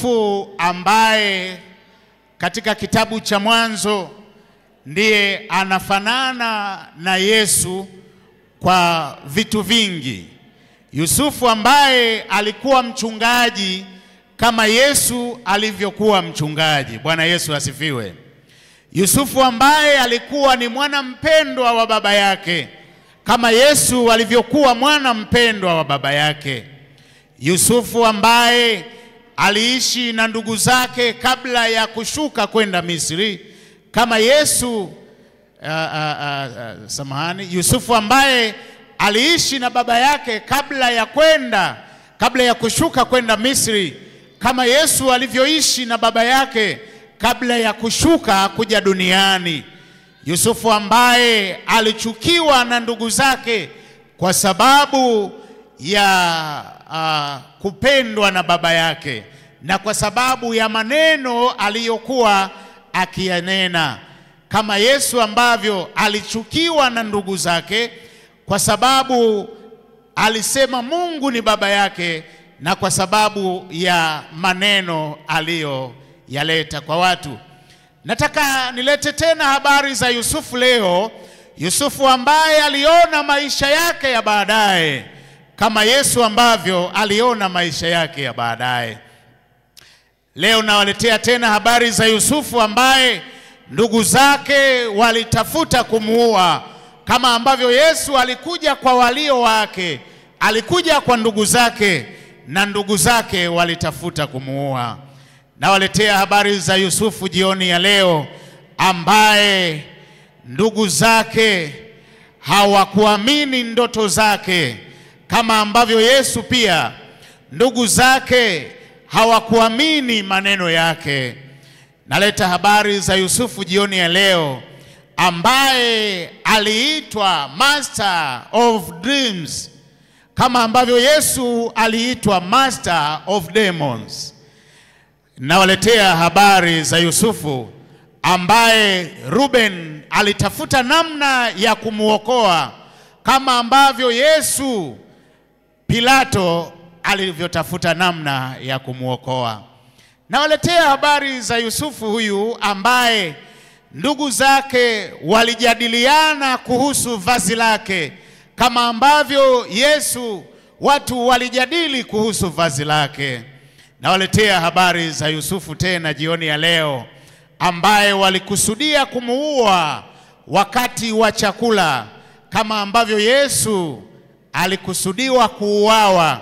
Yusufu ambaye katika kitabu cha Mwanzo ndiye anafanana na Yesu kwa vitu vingi. Yusufu ambaye alikuwa mchungaji kama Yesu alivyokuwa mchungaji. Bwana Yesu asifiwe. Yusufu ambaye alikuwa ni mwana mpendwa wa baba yake kama Yesu alivyokuwa mwana mpendwa wa baba yake. Yusufu ambaye aliishi na ndugu zake kabla ya kushuka kwenda Misri kama Yesu Yusufu ambaye aliishi na baba yake kabla ya kushuka kwenda Misri kama Yesu alivyoishi na baba yake kabla ya kushuka kuja duniani. Yusufu ambaye alichukiwa na ndugu zake kwa sababu ya kupendwa na baba yake na kwa sababu ya maneno aliyokuwa akiyanena, kama Yesu ambavyo alichukiwa na ndugu zake kwa sababu alisema Mungu ni baba yake na kwa sababu ya maneno aliyoyaleta kwa watu. Nataka nilete tena habari za Yusufu leo. Yusufu ambaye aliona maisha yake ya baadaye kama Yesu ambavyo aliona maisha yake ya baadaye. Leo nawaletea tena habari za Yusufu ambaye ndugu zake walitafuta kumuua, kama ambavyo Yesu alikuja kwa walio wake, alikuja kwa ndugu zake na ndugu zake walitafuta kumuua. Nawaletea habari za Yusufu jioni ya leo ambaye ndugu zake hawakuamini ndoto zake, kama ambavyo Yesu pia ndugu zake hawakuamini maneno yake. Naleta habari za Yusufu jioni ya leo ambaye aliitwa Master of Dreams, kama ambavyo Yesu aliitwa Master of Demons. Nawaletea habari za Yusufu ambaye Ruben alitafuta namna ya kumuokoa, kama ambavyo Yesu Pilato alivyotafuta namna ya kumuokoa. Nawaletea habari za Yusufu huyu ambaye ndugu zake walijadiliana kuhusu vazi lake, kama ambavyo Yesu watu walijadili kuhusu vazi lake. Nawaletea habari za Yusufu tena jioni ya leo ambaye walikusudia kumuua wakati wa chakula, kama ambavyo Yesu alikusudiwa kuuawa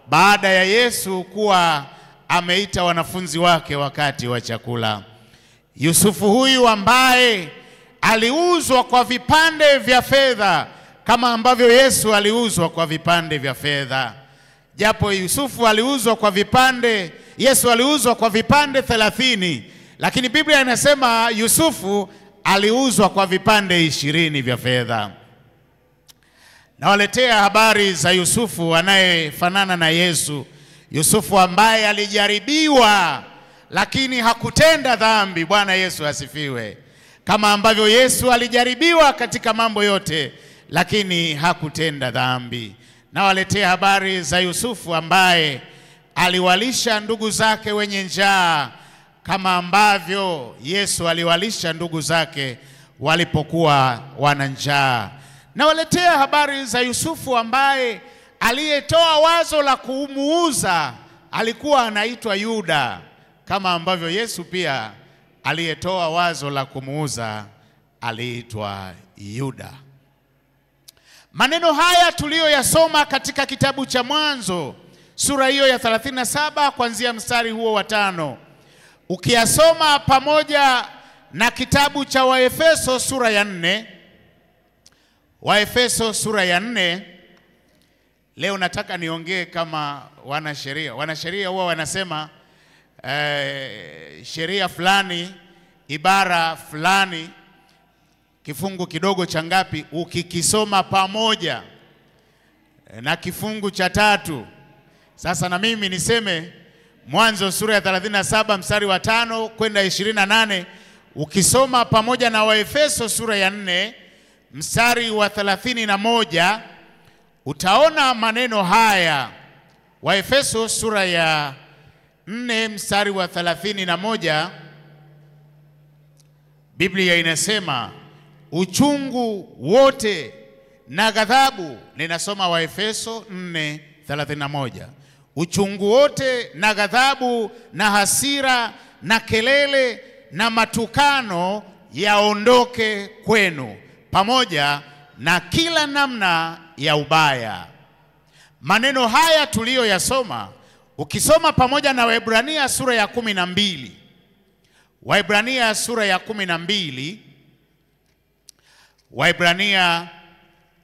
baada ya Yesu kuwa ameita wanafunzi wake wakati wa chakula. Yusufu huyu ambaye aliuzwa kwa vipande vya fedha, kama ambavyo Yesu aliuzwa kwa vipande vya fedha. Japo Yusufu aliuzwa kwa vipande, Yesu aliuzwa kwa vipande 30, lakini Biblia inasema Yusufu aliuzwa kwa vipande 20 vya fedha. Nawaletea habari za Yusufu anayefanana na Yesu. Yusufu ambaye alijaribiwa lakini hakutenda dhambi. Bwana Yesu asifiwe. Kama ambavyo Yesu alijaribiwa katika mambo yote lakini hakutenda dhambi. Nawaletea habari za Yusufu ambaye aliwalisha ndugu zake wenye njaa, kama ambavyo Yesu aliwalisha ndugu zake walipokuwa wana njaa. Nawaletea habari za Yusufu ambaye aliyetoa wazo la kumuuza alikuwa anaitwa Yuda, kama ambavyo Yesu pia aliyetoa wazo la kumuuza aliitwa Yuda. Maneno haya tuliyoyasoma katika kitabu cha Mwanzo sura hiyo ya 37 kuanzia mstari huo wa 5, ukiyasoma pamoja na kitabu cha Waefeso sura ya 4, Waefeso sura ya 4. Leo nataka niongee kama wanasheria. Wanasheria huwa wanasema sheria fulani, ibara fulani, kifungu kidogo cha ngapi ukikisoma pamoja na kifungu cha 3. Sasa na mimi niseme Mwanzo sura ya 37 mstari wa 5 kwenda 28, ukisoma pamoja na Waefeso sura ya 4 mstari wa 31 utaona maneno haya. Waefeso sura ya 4 mstari wa 31, Biblia inasema uchungu wote na ghadhabu. Ninasoma Waefeso 4:31. Uchungu wote na ghadhabu na hasira na kelele na matukano yaondoke kwenu, pamoja na kila namna ya ubaya. Maneno haya tuliyoyasoma, ukisoma pamoja na Waebrania sura ya 12, Waebrania sura ya 12, Waebrania,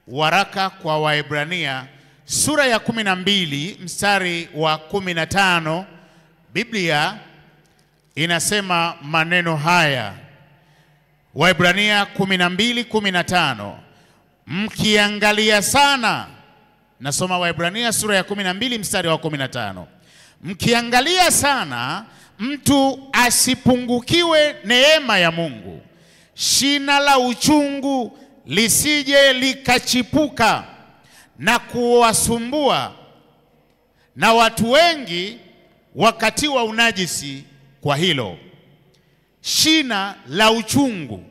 waraka kwa Waebrania sura ya 12 mstari wa 15, Biblia inasema maneno haya. Waebrania 12:15, mkiangalia sana, nasoma Waebrania sura ya 12 mstari wa 15, mkiangalia sana mtu asipungukiwe neema ya Mungu, shina la uchungu lisije likachipuka na kuwasumbua, na watu wengi wakatiwa unajisi kwa hilo. Shina la uchungu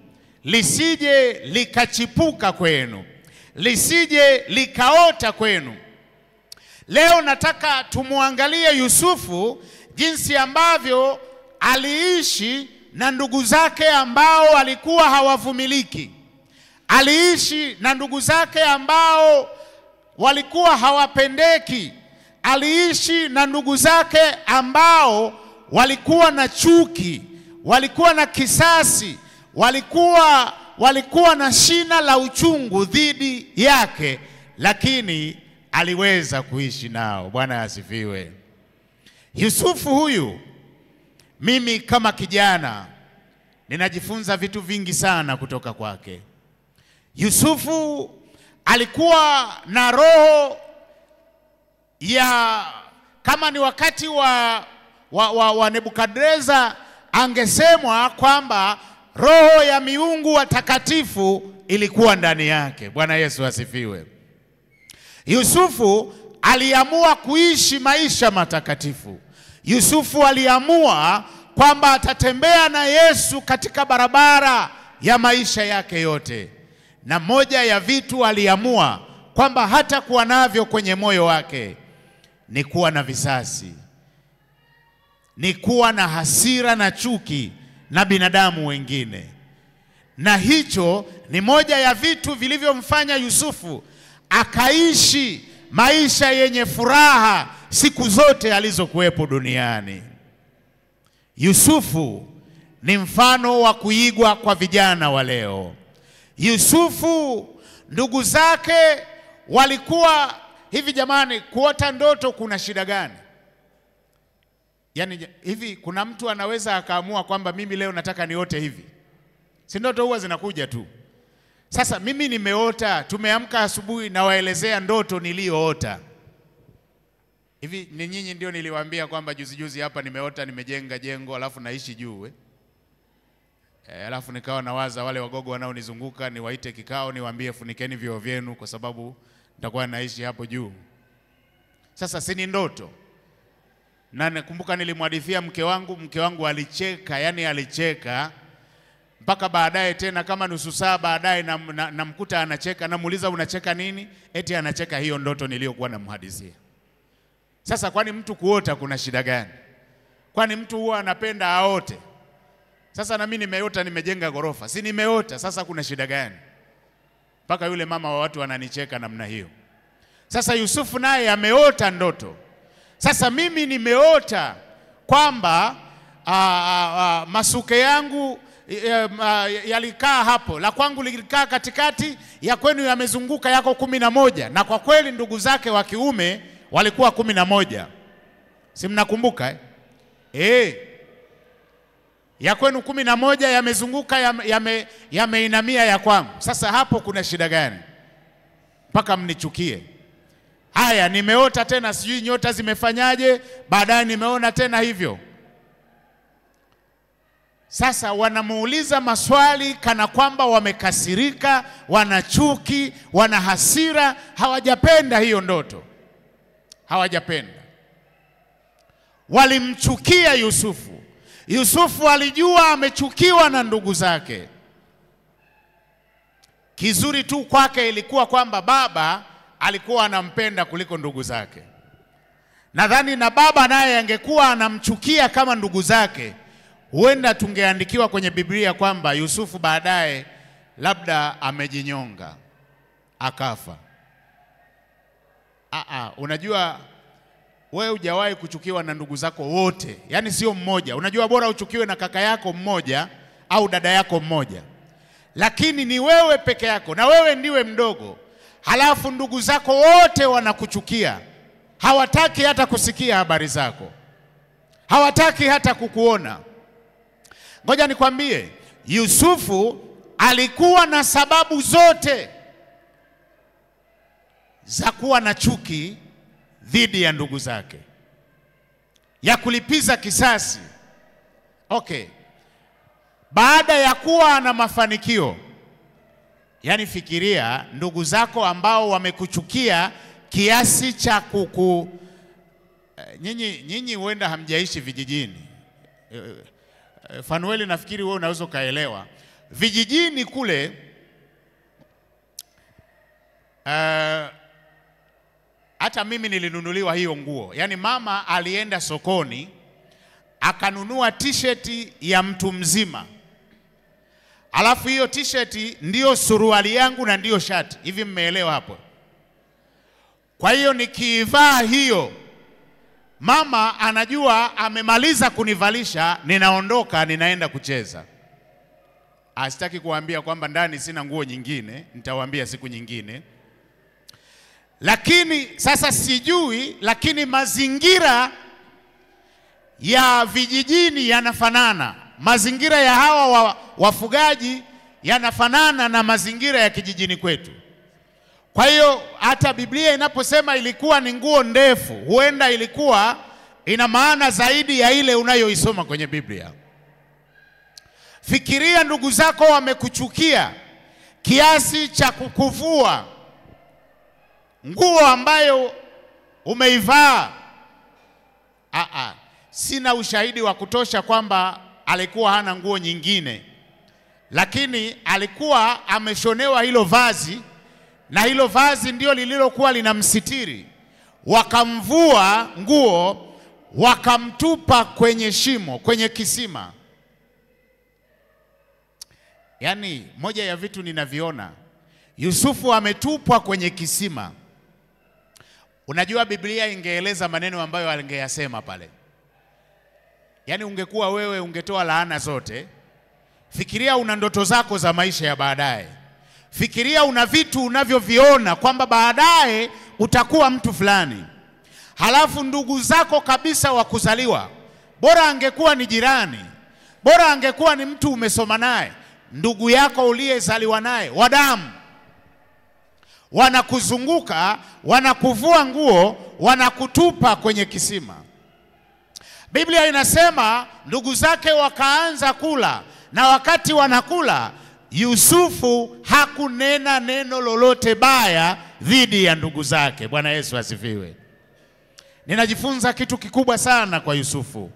lisije likachipuka kwenu, lisije likaota kwenu. Leo nataka tumuangalie Yusufu, jinsi ambavyo aliishi na ndugu zake ambao walikuwa hawavumiliki. Aliishi na ndugu zake ambao walikuwa hawapendeki. Aliishi na ndugu zake ambao walikuwa na chuki, walikuwa na kisasi, walikuwa na shina la uchungu dhidi yake, lakini aliweza kuishi nao. Bwana asifiwe. Yusufu huyu, mimi kama kijana ninajifunza vitu vingi sana kutoka kwake. Yusufu alikuwa na roho ya, kama ni wakati wa Nebukadreza, angesemwa kwamba roho ya miungu watakatifu ilikuwa ndani yake. Bwana Yesu asifiwe. Yusufu aliamua kuishi maisha matakatifu. Yusufu aliamua kwamba atatembea na Yesu katika barabara ya maisha yake yote. Na moja ya vitu aliamua kwamba hata kuwa navyo kwenye moyo wake ni kuwa na visasi, ni kuwa na hasira na chuki na binadamu wengine. Na hicho ni moja ya vitu vilivyomfanya Yusufu akaishi maisha yenye furaha siku zote alizokuwepo duniani. Yusufu ni mfano wa kuigwa kwa vijana wa leo. Yusufu, ndugu zake walikuwa hivi. Jamani, kuota ndoto kuna shida gani? Yaani hivi kuna mtu anaweza akaamua kwamba mimi leo nataka niote hivi? Si ndoto huwa zinakuja tu. Sasa mimi nimeota, tumeamka asubuhi na waelezea ndoto niliyoota. Hivi ni nyinyi ndio niliwaambia kwamba juzi hapa nimeota nimejenga jengo alafu naishi juu alafu nikawa nawaza wale wagogo wanaonizunguka niwaite kikao niwaambie funikeni vioo vyenu kwa sababu nitakuwa naishi hapo juu. Sasa si ni ndoto? Na nakumbuka nilimhadithia mke wangu alicheka, yani alicheka mpaka baadaye tena kama nusu saa baadaye namkuta anacheka, namuuliza unacheka nini? Eti anacheka hiyo ndoto niliyokuwa namhadithia. Sasa kwani mtu kuota kuna shida gani? Kwani mtu huwa anapenda aote? Sasa na mimi nimeota nimejenga ghorofa, si nimeota, sasa kuna shida gani? Mpaka yule mama wa watu ananicheka namna hiyo. Sasa Yusufu naye ameota ndoto. Sasa mimi nimeota kwamba masuke yangu yalikaa hapo, la kwangu lilikaa katikati, ya kwenu yamezunguka yako 11, na kwa kweli ndugu zake wa kiume walikuwa 11. Si mnakumbuka ya kwenu 11 yamezunguka yameinamia ya kwangu. Sasa hapo kuna shida gani mpaka mnichukie? Haya, nimeota tena, sijui nyota zimefanyaje, baadaye nimeona tena hivyo. Sasa wanamuuliza maswali kana kwamba wamekasirika, wanachuki, wana hasira, hawajapenda hiyo ndoto. Hawajapenda. walimchukia Yusufu. Yusufu alijua amechukiwa na ndugu zake. Kizuri tu kwake ilikuwa kwamba baba alikuwa anampenda kuliko ndugu zake. Nadhani na baba naye angekuwa anamchukia kama ndugu zake, huenda tungeandikiwa kwenye Biblia kwamba Yusufu baadaye labda amejinyonga akafa. Unajua wewe hujawahi kuchukiwa na ndugu zako wote, yani sio mmoja. Unajua bora uchukiwe na kaka yako mmoja au dada yako mmoja, lakini ni wewe peke yako na wewe ndiwe mdogo, halafu ndugu zako wote wanakuchukia. Hawataki hata kusikia habari zako, hawataki hata kukuona. Ngoja nikwambie, Yusufu alikuwa na sababu zote za kuwa na chuki dhidi ya ndugu zake, ya kulipiza kisasi. Baada ya kuwa na mafanikio, yani fikiria ndugu zako ambao wamekuchukia kiasi cha nyinyi huenda hamjaishi vijijini. Fanueli, nafikiri wewe unaweza kaelewa. Vijijini kule hata mimi nilinunuliwa hiyo nguo. Yani mama alienda sokoni akanunua t-shirt ya mtu mzima, alafu hiyo t-shirt ndio suruali yangu na ndio shati. Hivi mmeelewa hapo? Kwa hiyo nikiivaa hiyo, mama anajua amemaliza kunivalisha, ninaondoka ninaenda kucheza. Sitaki kuambia kwamba ndani sina nguo nyingine, nitawaambia siku nyingine. Lakini sasa sijui, lakini mazingira ya vijijini yanafanana. Mazingira ya hawa wafugaji yanafanana na mazingira ya kijijini kwetu. Kwa hiyo hata Biblia inaposema ilikuwa ni nguo ndefu, huenda ilikuwa ina maana zaidi ya ile unayoisoma kwenye Biblia. Fikiria ndugu zako wamekuchukia kiasi cha kukuvua nguo ambayo umeivaa. Sina ushahidi wa kutosha kwamba alikuwa hana nguo nyingine, lakini alikuwa ameshonewa hilo vazi, na hilo vazi ndio lililokuwa linamsitiri. Wakamvua nguo, wakamtupa kwenye shimo, kwenye kisima. Yani moja ya vitu ninaviona, Yusufu ametupwa kwenye kisima. Unajua Biblia ingeeleza maneno ambayo angeyasema pale. Yani ungekuwa wewe ungetoa laana zote. Fikiria una ndoto zako za maisha ya baadaye. Fikiria una vitu unavyoviona kwamba baadaye utakuwa mtu fulani. Halafu ndugu zako kabisa wa kuzaliwa, bora angekuwa ni jirani, bora angekuwa ni mtu umesoma naye, ndugu yako uliyezaliwa naye wa damu, wanakuzunguka, wanakuvua nguo, wanakutupa kwenye kisima. Biblia inasema ndugu zake wakaanza kula, na wakati wanakula Yusufu hakunena neno lolote baya dhidi ya ndugu zake. Bwana Yesu asifiwe. Ninajifunza kitu kikubwa sana kwa Yusufu.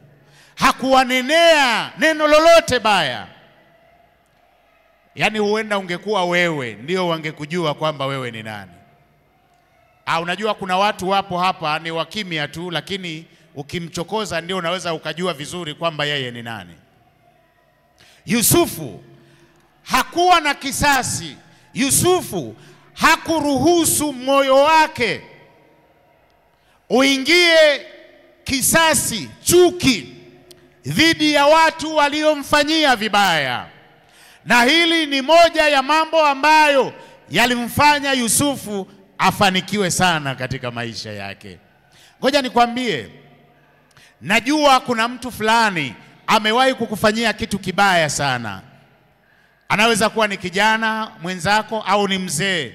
Hakuwanenea neno lolote baya. Yani huenda ungekuwa wewe ndio wangekujua kwamba wewe ni nani. Unajua kuna watu wapo hapa ni wakimya tu, lakini ukimchokoza ndio unaweza ukajua vizuri kwamba yeye ni nani. Yusufu hakuwa na kisasi. Yusufu hakuruhusu moyo wake uingie kisasi, chuki dhidi ya watu waliomfanyia vibaya. Na hili ni moja ya mambo ambayo yalimfanya Yusufu afanikiwe sana katika maisha yake. Ngoja nikwambie, najua kuna mtu fulani amewahi kukufanyia kitu kibaya sana. Anaweza kuwa ni kijana mwenzako au ni mzee.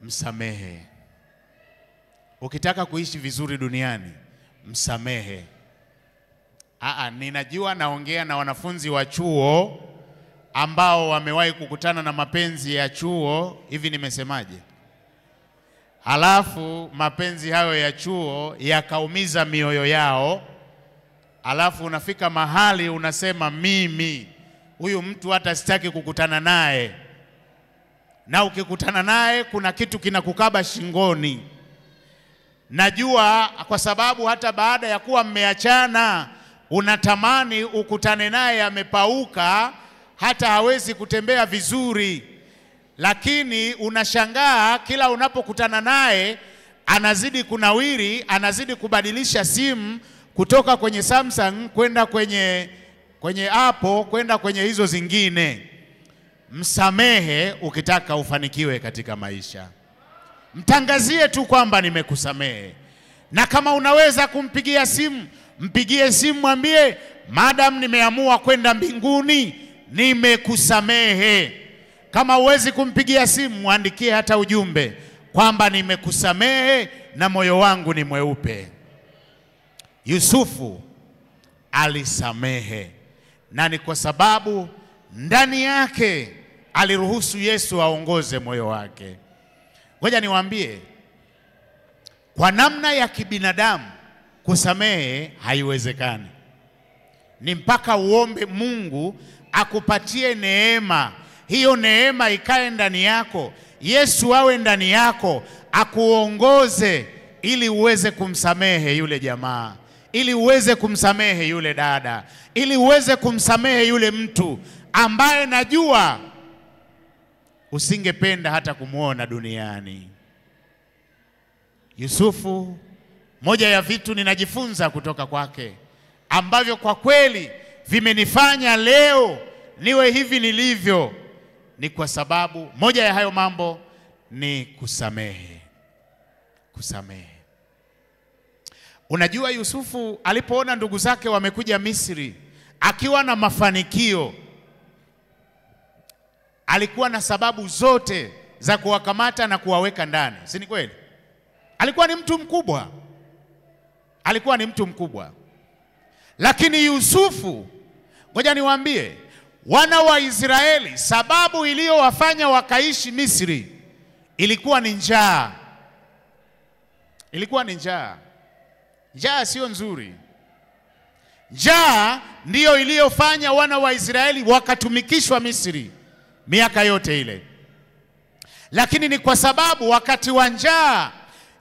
Msamehe. Ukitaka kuishi vizuri duniani, msamehe. Ninajua naongea na wanafunzi wa chuo ambao wamewahi kukutana na mapenzi ya chuo. Hivi nimesemaje? Alafu mapenzi hayo ya chuo yakaumiza mioyo yao. Alafu unafika mahali unasema mimi huyu mtu hata sitaki kukutana naye. Na ukikutana naye kuna kitu kinakukaba shingoni. Najua kwa sababu hata baada ya kuwa mmeachana unatamani ukutane naye amepauka, hata hawezi kutembea vizuri. Lakini unashangaa kila unapokutana naye anazidi kunawiri, anazidi kubadilisha simu kutoka kwenye Samsung kwenda kwenye Apple, kwenda kwenye hizo zingine. Msamehe ukitaka ufanikiwe katika maisha. Mtangazie tu kwamba nimekusamehe. Na kama unaweza kumpigia simu, mpigie simu, mwambie madam, nimeamua kwenda mbinguni, nimekusamehe. Kama huwezi kumpigia simu, muandikie hata ujumbe kwamba nimekusamehe na moyo wangu ni mweupe. Yusufu alisamehe, na ni kwa sababu ndani yake aliruhusu Yesu aongoze moyo wake. Ngoja niwaambie, kwa namna ya kibinadamu kusamehe haiwezekani. Ni mpaka uombe Mungu akupatie neema. Hiyo neema ikae ndani yako, Yesu awe ndani yako, akuongoze ili uweze kumsamehe yule jamaa, ili uweze kumsamehe yule dada, ili uweze kumsamehe yule mtu ambaye najua usingependa hata kumuona duniani. Yusufu, moja ya vitu ninajifunza kutoka kwake ambavyo kwa kweli vimenifanya leo niwe hivi nilivyo, ni kwa sababu moja ya hayo mambo ni kusamehe. Kusamehe. Unajua Yusufu alipoona ndugu zake wamekuja Misri akiwa na mafanikio, alikuwa na sababu zote za kuwakamata na kuwaweka ndani. Si ni kweli? Alikuwa ni mtu mkubwa. Alikuwa ni mtu mkubwa. Lakini Yusufu, ngoja niwaambie, wana wa Israeli sababu iliyowafanya wakaishi Misri ilikuwa ni njaa. Ilikuwa ni njaa. Njaa sio nzuri. Njaa ndiyo iliyofanya wana wa Israeli wakatumikishwa Misri miaka yote ile. Lakini ni kwa sababu wakati wa njaa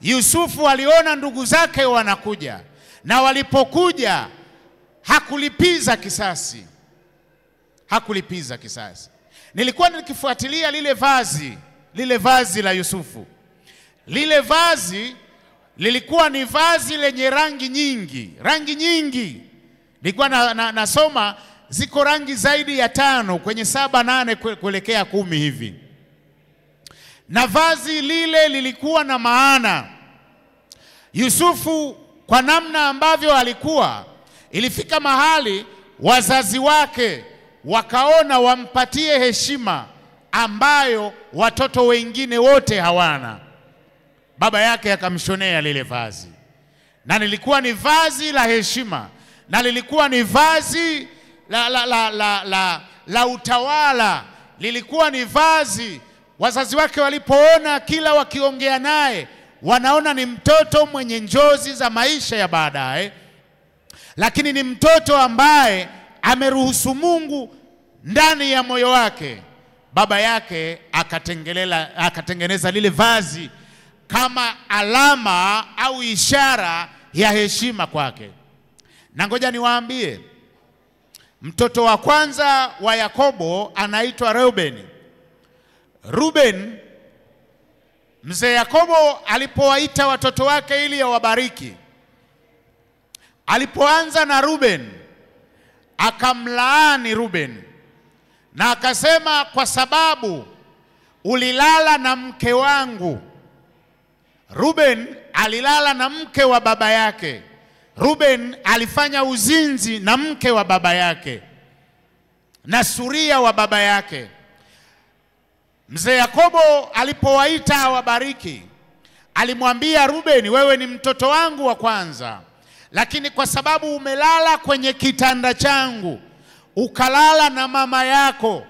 Yusufu aliona ndugu zake wanakuja, na walipokuja hakulipiza kisasi. Hakulipiza kisasi. Nilikuwa nikifuatilia lile vazi la Yusufu. Lile vazi lilikuwa ni vazi lenye rangi nyingi. Rangi nyingi. Nilikuwa nasoma ziko rangi zaidi ya 5, kwenye 7, 8 kuelekea 10 hivi. Na vazi lile lilikuwa na maana. Yusufu kwa namna ambavyo alikuwa, ilifika mahali wazazi wake wakaona wampatie heshima ambayo watoto wengine wote hawana. Baba yake akamshonea lile vazi. Na lilikuwa ni vazi la heshima, na lilikuwa ni vazi la utawala. Lilikuwa ni vazi wazazi wake walipoona kila wakiongea naye wanaona ni mtoto mwenye njozi za maisha ya baadaye, lakini ni mtoto ambaye ameruhusu Mungu ndani ya moyo wake. Baba yake akatengeneza lile vazi kama alama au ishara ya heshima kwake. Na ngoja niwaambie, mtoto wa kwanza wa Yakobo anaitwa Reuben. Ruben, mzee Yakobo alipowaita watoto wake ili awabariki, alipoanza na Ruben akamlaani Ruben na akasema, kwa sababu ulilala na mke wangu. Ruben alilala na mke wa baba yake. Ruben alifanya uzinzi na mke wa baba yake na suria wa baba yake. Mzee Yakobo alipowaita awabariki, alimwambia Ruben, wewe ni mtoto wangu wa kwanza, lakini kwa sababu umelala kwenye kitanda changu, ukalala na mama yako,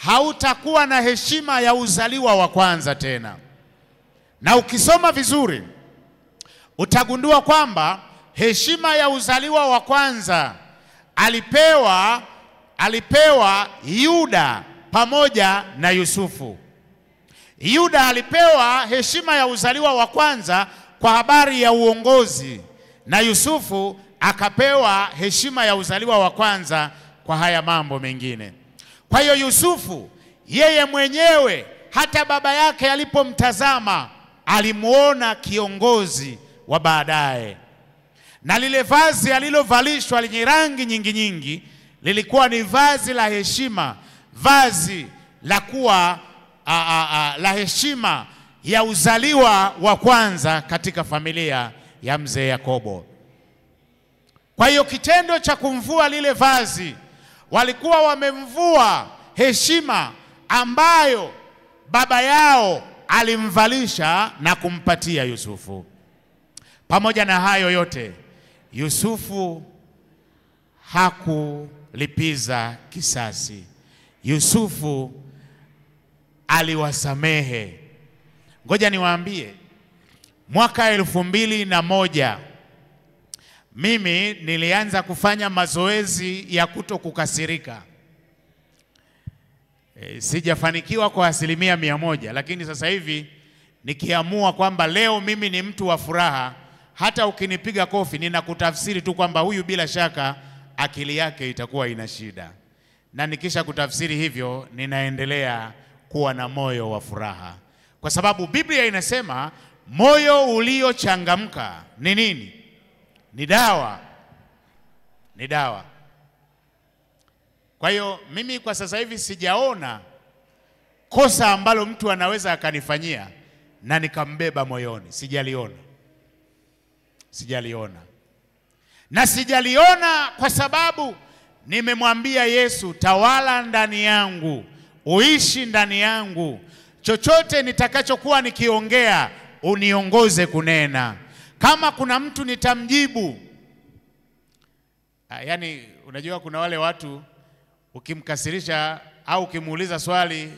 hautakuwa na heshima ya uzaliwa wa kwanza tena. Na ukisoma vizuri utagundua kwamba heshima ya uzaliwa wa kwanza alipewa Yuda pamoja na Yusufu. Yuda alipewa heshima ya uzaliwa wa kwanza kwa habari ya uongozi, na Yusufu akapewa heshima ya uzaliwa wa kwanza kwa haya mambo mengine. Kwa hiyo Yusufu yeye mwenyewe hata baba yake alipomtazama alimuona kiongozi wa baadaye. Na lile vazi alilovalishwa lenye rangi nyingi nyingi lilikuwa ni vazi la heshima, vazi la kuwa la heshima ya uzaliwa wa kwanza katika familia ya mzee Yakobo. Kwa hiyo kitendo cha kumvua lile vazi, walikuwa wamemvua heshima ambayo baba yao alimvalisha na kumpatia Yusufu. Pamoja na hayo yote, Yusufu hakulipiza kisasi. Yusufu aliwasamehe. Ngoja niwaambie, mwaka 2001 mimi nilianza kufanya mazoezi ya kutokukasirika. Sijafanikiwa kwa 100%, lakini sasa hivi nikiamua kwamba leo mimi ni mtu wa furaha, hata ukinipiga kofi ninakutafsiri tu kwamba huyu bila shaka akili yake itakuwa ina shida. Na nikisha kutafsiri hivyo, ninaendelea kuwa na moyo wa furaha. Kwa sababu Biblia inasema moyo uliochangamka ni nini? Ni dawa. Ni dawa. Kwa hiyo mimi kwa sasa hivi sijaona kosa ambalo mtu anaweza akanifanyia na nikambeba moyoni. Sijaliona. Sijaliona. Na sijaliona kwa sababu nimemwambia Yesu, tawala ndani yangu, uishi ndani yangu. Chochote nitakachokuwa nikiongea, uniongoze kunena. Kama kuna mtu nitamjibu. Yaani unajua kuna wale watu ukimkasirisha au ukimuuliza swali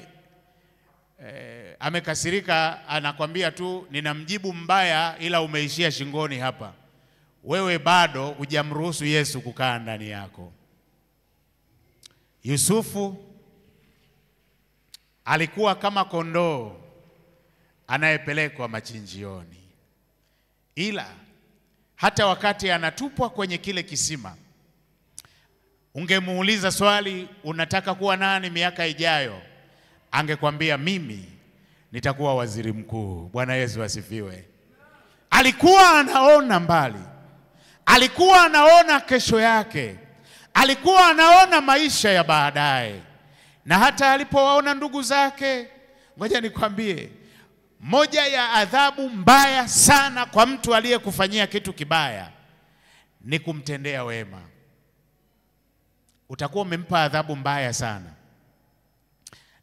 amekasirika, anakwambia tu ninamjibu mbaya ila umeishia shingoni hapa. Wewe bado hujamruhusu Yesu kukaa ndani yako. Yusufu alikuwa kama kondoo anayepelekwa machinjioni. Ila hata wakati anatupwa kwenye kile kisima, ungemuuliza swali, unataka kuwa nani miaka ijayo? Angekwambia mimi nitakuwa waziri mkuu. Bwana Yesu asifiwe. Alikuwa anaona mbali. Alikuwa anaona kesho yake. Alikuwa anaona maisha ya baadaye. Na hata alipowaona ndugu zake, ngoja nikwambie, moja ya adhabu mbaya sana kwa mtu aliyekufanyia kitu kibaya ni kumtendea wema. Utakuwa umempa adhabu mbaya sana.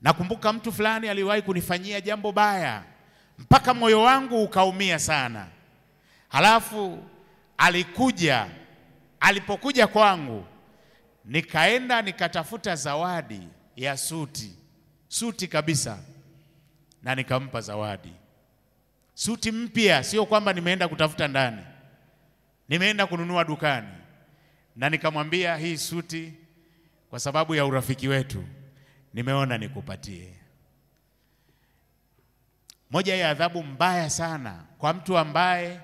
Nakumbuka mtu fulani aliwahi kunifanyia jambo baya mpaka moyo wangu ukaumia sana. Halafu alipokuja kwangu, nikaenda nikatafuta zawadi ya suti kabisa, na nikampa zawadi. Suti mpya, sio kwamba nimeenda kutafuta ndani. Nimeenda kununua dukani. Na nikamwambia, hii suti kwa sababu ya urafiki wetu nimeona nikupatie. Moja ya adhabu mbaya sana kwa mtu ambaye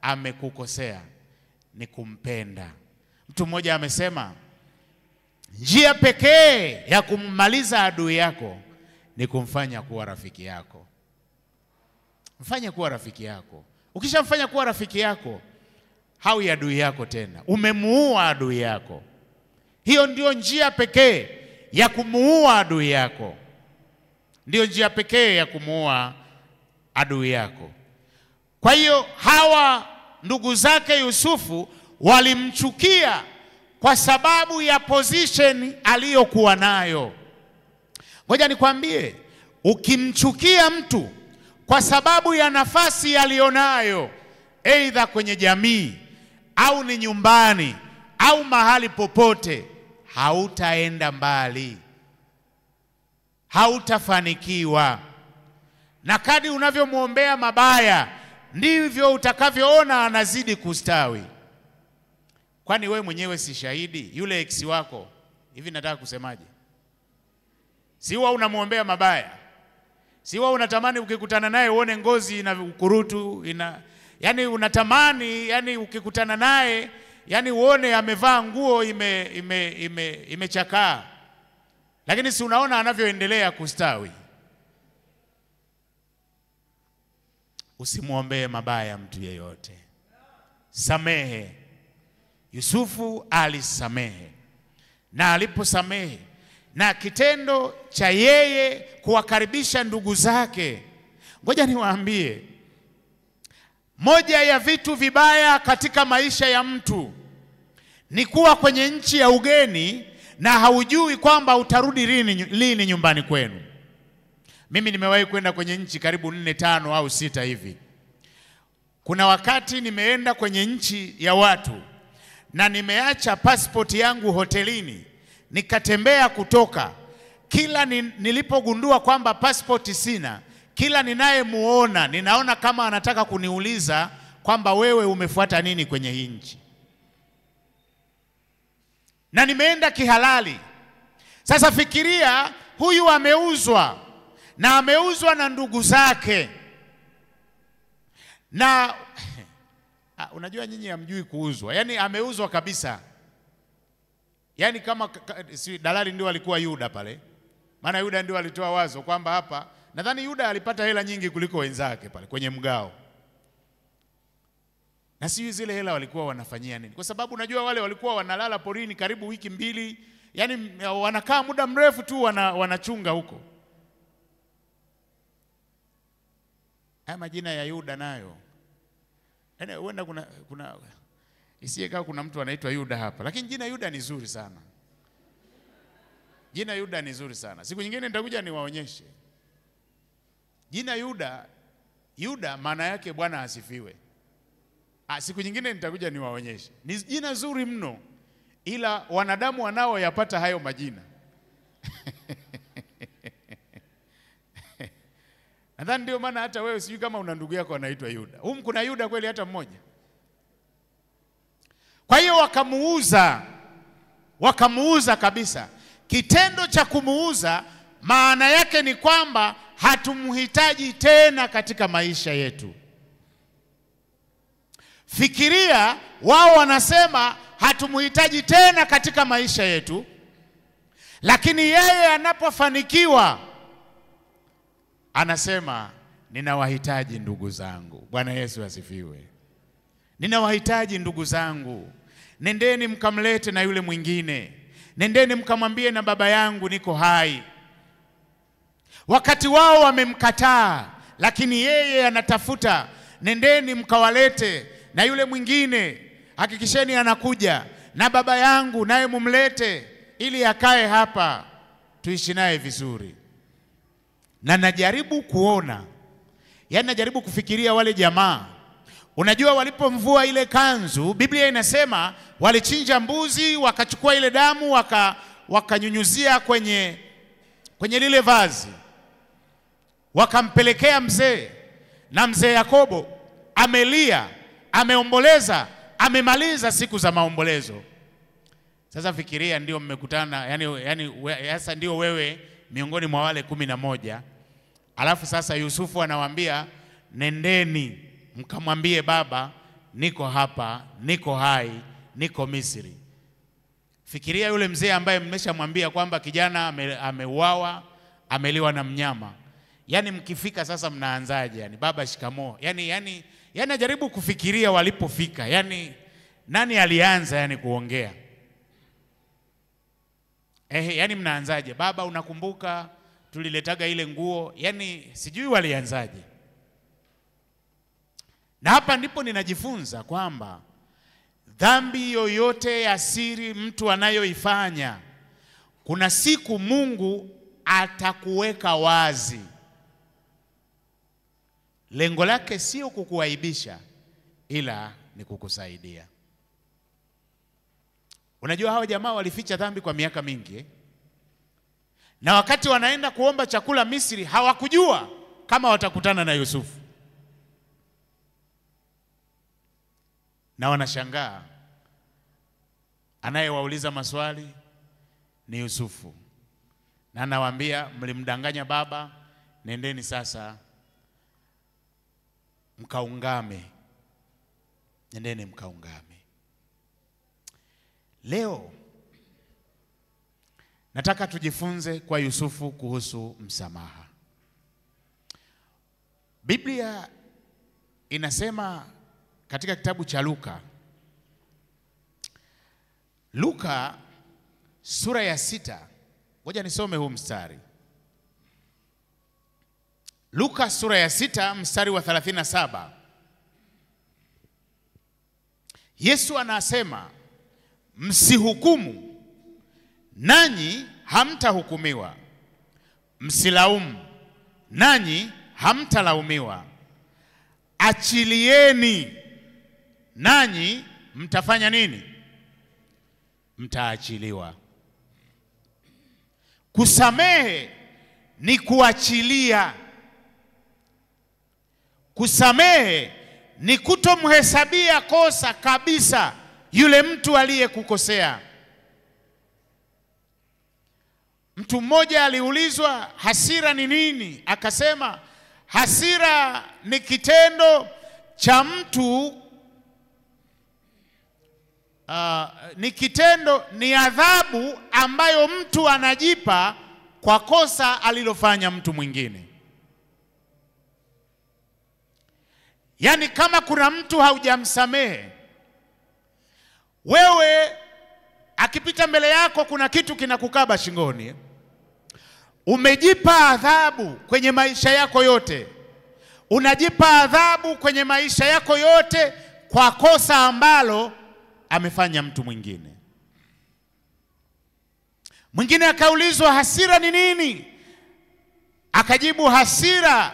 amekukosea ni kumpenda. Mtu mmoja amesema, njia pekee ya kummaliza adui yako ni kumfanya kuwa rafiki yako. Mfanye kuwa rafiki yako. Ukishamfanya kuwa rafiki yako, hawi adui yako tena. Umemuua adui yako. Hiyo ndio njia pekee ya kumuua adui yako. Ndio njia pekee ya kumuua adui yako. Kwa hiyo hawa ndugu zake Yusufu walimchukia kwa sababu ya position aliyokuwa nayo. Ngoja nikwambie, ukimchukia mtu kwa sababu ya nafasi alionayo, aidha kwenye jamii au ni nyumbani au mahali popote, hautaenda mbali. Hautafanikiwa. na kadri unavyomwombea mabaya ndivyo utakavyoona anazidi kustawi. Kwani wewe mwenyewe si shahidi? Yule ex wako, hivi nataka kusemaje? Si huwa unamwombea mabaya? Si huwa unatamani ukikutana naye uone ngozi ina ukurutu, yani unatamani yani ukikutana naye yani uone amevaa nguo imechakaa. Lakini si unaona anavyoendelea kustawi? Usimwombee mabaya mtu yeyote. Samehe. Yusufu alisamehe, na aliposamehe na kitendo cha yeye kuwakaribisha ndugu zake, ngoja niwaambie, moja ya vitu vibaya katika maisha ya mtu ni kuwa kwenye nchi ya ugeni na haujui kwamba utarudi lini nyumbani kwenu. Mimi nimewahi kwenda kwenye nchi karibu 4, 5 au 6 hivi. Kuna wakati nimeenda kwenye nchi ya watu na nimeacha passport yangu hotelini, nikatembea kutoka. Kila nilipogundua kwamba passport sina, kila ninayemuona ninaona kama anataka kuniuliza kwamba wewe umefuata nini kwenye hii nchi. Na nimeenda kihalali. Sasa fikiria, huyu ameuzwa, na ameuzwa na ndugu zake. Na unajua nyinyi hamjui kuuzwa. Yani ameuzwa kabisa. Yani kama si dalali ndio alikuwa Yuda pale. Maana Yuda ndio alitoa wazo kwamba hapa, nadhani Yuda alipata hela nyingi kuliko wenzake pale kwenye mgao. Na si zile hela walikuwa wanafanyia nini? Kwa sababu unajua wale walikuwa wanalala porini karibu wiki 2, yani wanakaa muda mrefu tu wanachunga huko. Haya majina ya Yuda nayo. Yaani huenda kuna isiye kama kuna mtu anaitwa Yuda hapa, lakini jina Yuda ni zuri sana. Jina Yuda ni zuri sana. Siku nyingine nitakuja niwaonyeshe. Jina Yuda maana yake Bwana asifiwe. Siku nyingine nitakuja niwaonyeshe. Ni jina zuri mno, ila wanadamu wanaoyapata hayo majina. Nadhani ndio maana hata wewe sijui kama una ndugu yako anaitwa Yuda. Kuna Yuda kweli hata mmoja? Kwa hiyo wakamuuza kabisa. Kitendo cha kumuuza maana yake ni kwamba hatumhitaji tena katika maisha yetu. Fikiria, wao wanasema hatumhitaji tena katika maisha yetu, lakini yeye anapofanikiwa anasema ninawahitaji ndugu zangu. Bwana Yesu asifiwe. Ninawahitaji ndugu zangu. Nendeni mkamlete na yule mwingine. Nendeni mkamwambie na baba yangu niko hai. Wakati wao wamemkataa, lakini yeye anatafuta. Nendeni mkawalete na yule mwingine, hakikisheni anakuja na baba yangu naye mumlete ili akae hapa tuishi naye vizuri. Na najaribu kuona, yani najaribu kufikiria wale jamaa. Unajua walipomvua ile kanzu, Biblia inasema walichinja mbuzi, wakachukua ile damu, wakanyunyuzia kwenye lile vazi. Wakampelekea mzee, na mzee Yakobo amelia, ameomboleza, amemaliza siku za maombolezo. Sasa fikiria, ndio mmekutana, yani sasa ndio wewe miongoni mwa wale 11. Alafu sasa Yusufu anawaambia nendeni mkamwambie baba niko hapa, niko hai, niko Misri. Fikiria yule mzee ambaye mmeshamwambia kwamba kijana ameuawa, ameliwa na mnyama. Yani mkifika sasa mnaanzaje? Yani baba shikamoo. Yani najaribu kufikiria walipofika. Yani nani alianza yani kuongea? Yani mnaanzaje? Baba unakumbuka tuliletaga ile nguo? Yani sijui walianzaje. Na hapa ndipo ninajifunza kwamba dhambi yoyote ya siri mtu anayoifanya, kuna siku Mungu atakuweka wazi. Lengo lake sio kukuaibisha, ila ni kukusaidia. Unajua hao jamaa walificha dhambi kwa miaka mingi. Na wakati wanaenda kuomba chakula Misri hawakujua kama watakutana na Yusufu. Na wanashangaa, anayewauliza maswali ni Yusufu. Na anawaambia, mlimdanganya baba, nendeni sasa mkaungame. Nendeni mkaungame. Leo nataka tujifunze kwa Yusufu kuhusu msamaha. Biblia inasema katika kitabu cha Luka sura ya 6. Ngoja nisome huu mstari. Luka sura ya 6 mstari wa 37. Yesu anasema, msihukumu nanyi hamtahukumiwa, msilaumu nanyi hamtalaumiwa, achilieni nanyi mtafanya nini? Mtaachiliwa. Kusamehe ni kuachilia. Kusamehe ni kutomhesabia kosa kabisa yule mtu aliyekukosea. Mtu mmoja aliulizwa hasira ni nini? Akasema hasira ni kitendo cha mtu ni adhabu ambayo mtu anajipa kwa kosa alilofanya mtu mwingine. Yaani kama kuna mtu haujamsamehe, wewe akipita mbele yako kuna kitu kinakukaba shingoni, umejipa adhabu kwenye maisha yako yote. Unajipa adhabu kwenye maisha yako yote kwa kosa ambalo amefanya mtu mwingine. Mwingine akaulizwa hasira ni nini? Akajibu hasira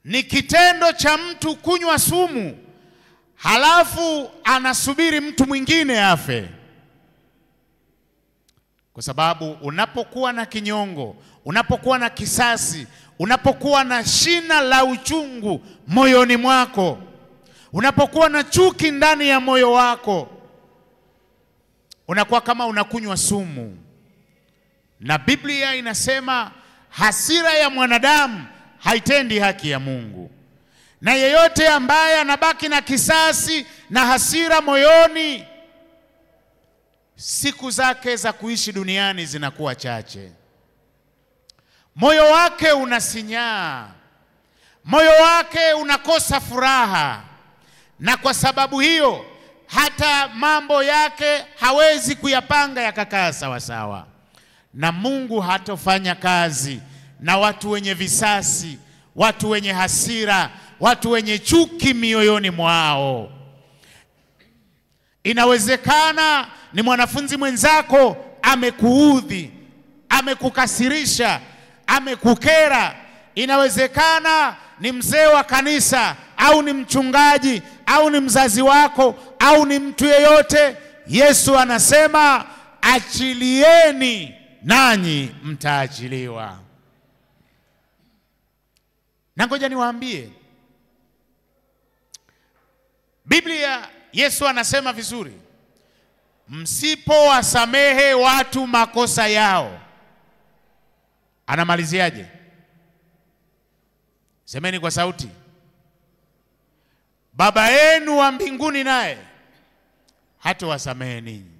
ni kitendo cha mtu kunywa sumu halafu anasubiri mtu mwingine afe. Kwa sababu unapokuwa na kinyongo, unapokuwa na kisasi, unapokuwa na shina la uchungu moyoni mwako, unapokuwa na chuki ndani ya moyo wako, unakuwa kama unakunywa sumu. Na Biblia inasema hasira ya mwanadamu haitendi haki ya Mungu. Na yeyote ambaye anabaki na kisasi na hasira moyoni, siku zake za kuishi duniani zinakuwa chache. Moyo wake unasinyaa, moyo wake unakosa furaha, na kwa sababu hiyo hata mambo yake hawezi kuyapanga yakakaa sawa sawa. Na Mungu hatofanya kazi na watu wenye visasi, watu wenye hasira, watu wenye chuki mioyoni mwao. Inawezekana ni mwanafunzi mwenzako amekuudhi, amekukasirisha, amekukera. Inawezekana ni mzee wa kanisa au ni mchungaji au ni mzazi wako au ni mtu yeyote. Yesu anasema achilieni nanyi mtaachiliwa. Na ngoja niwaambie, Biblia, Yesu anasema vizuri, msipowasamehe watu makosa yao. Anamaliziaje? Semeni kwa sauti. Baba yenu wa mbinguni naye hatawasamehe ninyi.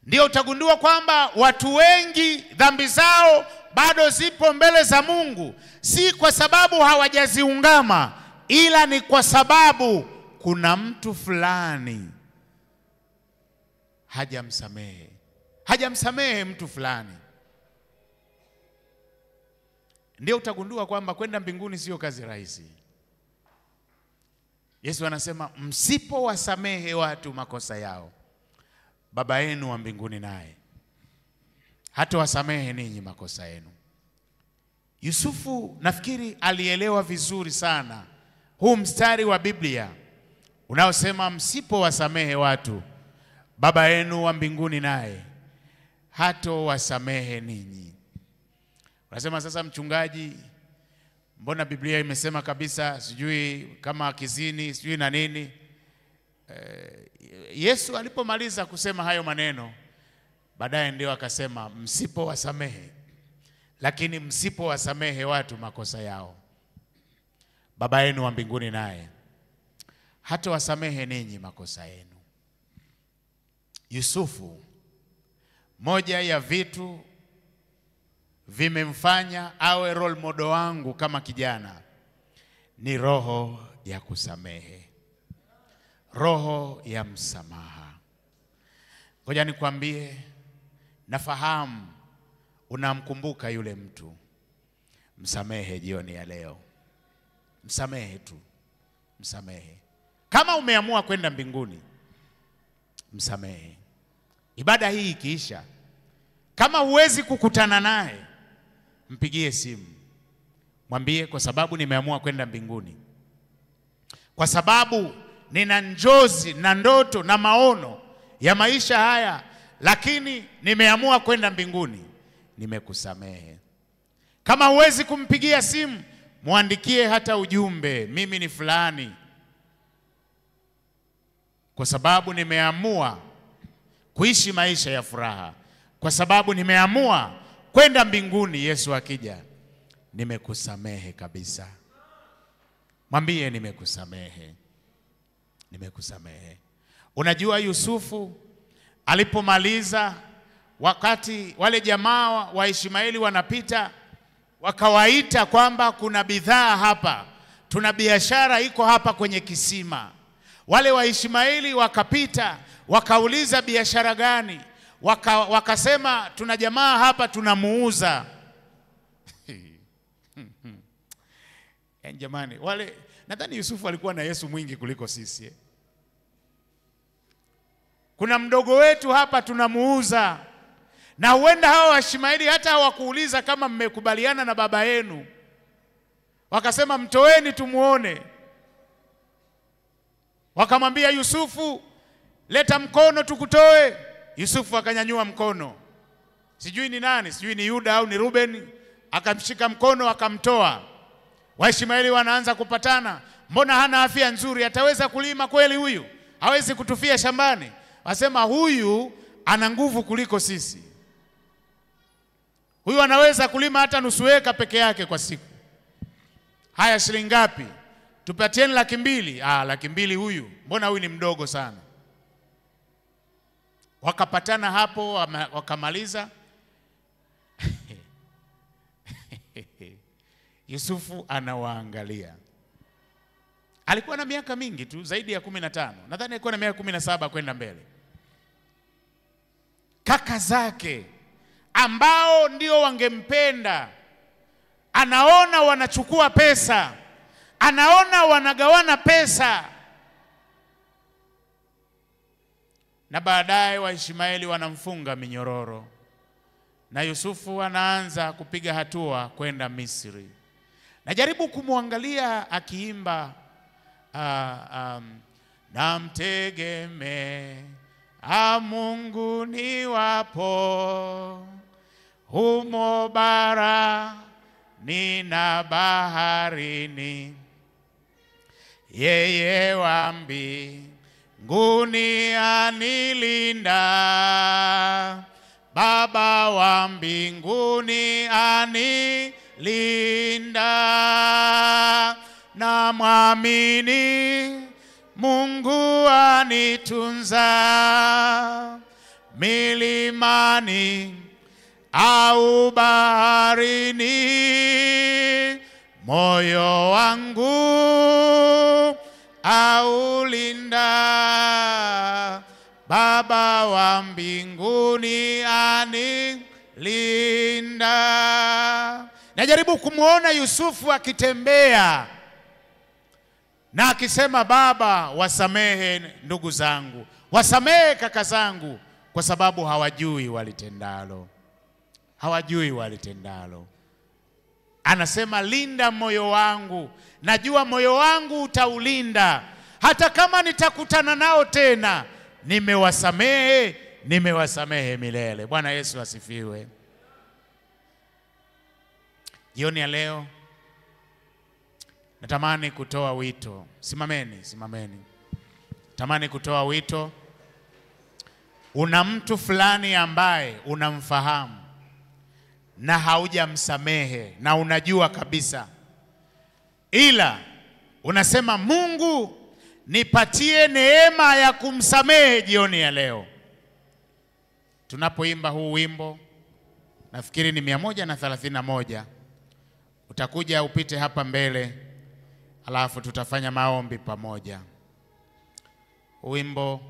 Ndio utagundua kwamba watu wengi dhambi zao bado zipo mbele za Mungu, si kwa sababu hawajaziungama, ila ni kwa sababu kuna mtu fulani hajamsamehe mtu fulani. Ndio utagundua kwamba kwenda mbinguni sio kazi rahisi. Yesu anasema msipowasamehe watu makosa yao, Baba yenu wa mbinguni naye hatawasamehe ninyi makosa yenu. Yusufu nafikiri alielewa vizuri sana huu mstari wa Biblia unaosema msipowasamehe watu, Baba yenu wa mbinguni naye hatawasamehe ninyi. Unasema sasa, mchungaji, mbona Biblia imesema kabisa sijui kama kizini sijui na nini? Yesu alipomaliza kusema hayo maneno, baadaye ndio akasema msipowasamehe, lakini msipowasamehe watu makosa yao, Baba yenu wa mbinguni naye hatawasamehe ninyi makosa yenu. Yusufu, moja ya vitu vimemfanya awe role model wangu kama kijana ni roho ya kusamehe, roho ya msamaha. Ngoja nikwambie, nafahamu unamkumbuka yule mtu. Msamehe jioni ya leo. Msamehe tu. Msamehe. Kama umeamua kwenda mbinguni, msamehe. Ibada hii ikiisha, kama huwezi kukutana naye, mpigie simu. Mwambie, kwa sababu nimeamua kwenda mbinguni, kwa sababu nina njozi na ndoto na maono ya maisha haya, lakini nimeamua kwenda mbinguni, nimekusamehe. Kama huwezi kumpigia simu, muandikie hata ujumbe, mimi ni fulani, kwa sababu nimeamua kuishi maisha ya furaha, kwa sababu nimeamua kwenda mbinguni. Yesu akija, nimekusamehe kabisa. Mwambie, nimekusamehe. Nimekusamehe. Unajua Yusufu alipomaliza, wakati wale jamaa wa Ishmaeli wanapita, wakawaita kwamba kuna bidhaa hapa, tuna biashara iko hapa kwenye kisima. Wale wa Ishmaeli wakapita, wakauliza biashara gani? Wakasema tuna jamaa hapa tunamuuza. Jamani, wale nadhani Yusufu alikuwa na Yesu mwingi kuliko sisi. Kuna mdogo wetu hapa tunamuuza. Na huenda hawa wa Ishmaeli hata hawakuuliza kama mmekubaliana na baba yenu. Wakasema mtoeni tumuone. Wakamwambia Yusufu, leta mkono tukutoe. Yusufu akanyanyua mkono. Sijui ni nani, sijui ni Yuda au ni Ruben, akamshika mkono akamtoa. Waishmaeli wanaanza kupatana. Mbona hana afya nzuri? Ataweza kulima kweli huyu? Hawezi kutufia shambani. Wasema huyu ana nguvu kuliko sisi. Huyu anaweza kulima hata nusu eka peke yake kwa siku. Haya, shilingi ngapi? Tupatieni 200,000. 200,000 huyu. Mbona huyu ni mdogo sana? Wakapatana hapo, wakamaliza. Yusufu anawaangalia. Alikuwa na miaka mingi tu, zaidi ya 15. Nadhani alikuwa na miaka 17 kwenda mbele. Kaka zake ambao ndio wangempenda, anaona wanachukua pesa, anaona wanagawana pesa. Na baadaye Waishmaeli wanamfunga minyororo. Na Yusufu anaanza kupiga hatua kwenda Misri. Najaribu kumwangalia akiimba namtegemea Mungu niwapo humo barani na baharini, yeye wa mbinguni anilinda, Baba wa mbinguni anilinda. Na mwamini Mungu anitunza, milimani au baharini, moyo wangu aulinda, Baba wa mbinguni anilinda. Najaribu kumuona Yusufu akitembea na akisema, Baba wasamehe ndugu zangu, wasamehe kaka zangu, kwa sababu hawajui walitendalo. Hawajui walitendalo. Anasema linda moyo wangu, najua moyo wangu utaulinda. hata kama nitakutana nao tena, nimewasamehe milele. Bwana Yesu asifiwe. Jioni ya leo natamani kutoa wito. Simameni. Tamani kutoa wito. Una mtu fulani ambaye unamfahamu na haujamsamehe na unajua kabisa, ila unasema Mungu nipatie neema ya kumsamehe jioni ya leo. Tunapoimba huu wimbo, nafikiri ni 131, utakuja upite hapa mbele, alafu tutafanya maombi pamoja. Wimbo